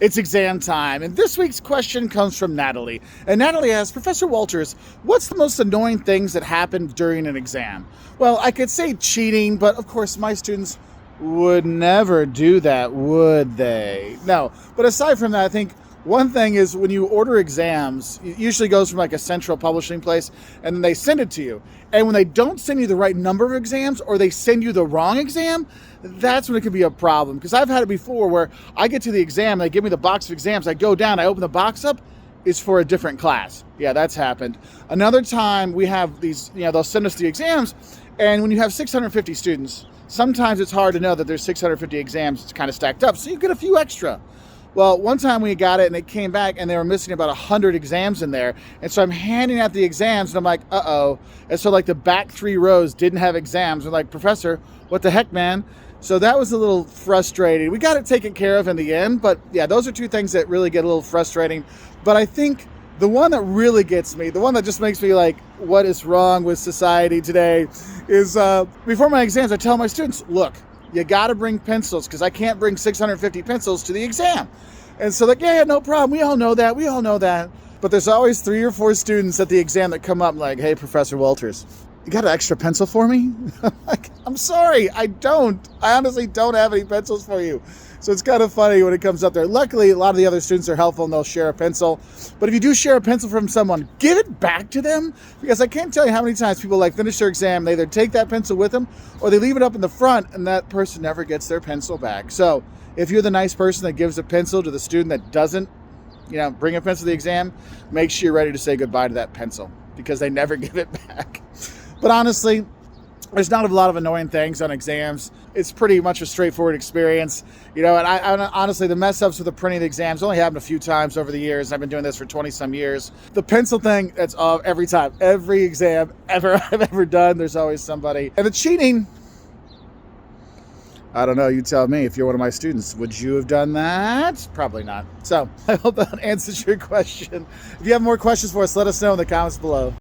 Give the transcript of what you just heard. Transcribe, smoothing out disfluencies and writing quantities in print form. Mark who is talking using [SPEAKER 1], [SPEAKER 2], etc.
[SPEAKER 1] It's exam time, and this week's question comes from Natalie. And Natalie asks, Professor Wolters, what's the most annoying things that happen during an exam? Well, I could say cheating, but of course my students would never do that, would they? No, but aside from that, I think one thing is when you order exams, it usually goes from like a central publishing place, and then they send it to you. And when they don't send you the right number of exams, or they send you the wrong exam, that's when it can be a problem. Because I've had it before where I get to the exam, they give me the box of exams, I go down, I open the box up, it's for a different class. Yeah, that's happened. Another time we have these, they'll send us the exams, and when you have 650 students, sometimes it's hard to know that there's 650 exams. It's kind of stacked up, so you get a few extra. Well, one time we got it and it came back and they were missing about 100 exams in there. And so I'm handing out the exams and I'm like, uh-oh. And so like the back 3 rows didn't have exams. I'm like, Professor, what the heck, man? So that was a little frustrating. We got it taken care of in the end, but yeah, those are 2 things that really get a little frustrating. But I think the one that really gets me, the one that just makes me like, what is wrong with society today is before my exams, I tell my students, look, you got to bring pencils because I can't bring 650 pencils to the exam. And so like, yeah, no problem. We all know that. But there's always 3 or 4 students at the exam that come up like, hey, Professor Wolters, you got an extra pencil for me? Like, I'm sorry, I honestly don't have any pencils for you. So it's kind of funny when it comes up there. Luckily, a lot of the other students are helpful and they'll share a pencil. But if you do share a pencil from someone, give it back to them. Because I can't tell you how many times people like finish their exam, they either take that pencil with them or they leave it up in the front and that person never gets their pencil back. So if you're the nice person that gives a pencil to the student that doesn't, bring a pencil to the exam, make sure you're ready to say goodbye to that pencil because they never give it back. But honestly, there's not a lot of annoying things on exams. It's pretty much a straightforward experience. And I honestly, the mess ups with the printing of the exams only happened a few times over the years. I've been doing this for 20 some years. The pencil thing, that's every time, every exam I've ever done, there's always somebody. And the cheating, I don't know, you tell me. If you're one of my students, would you have done that? Probably not. So I hope that answers your question. If you have more questions for us, let us know in the comments below.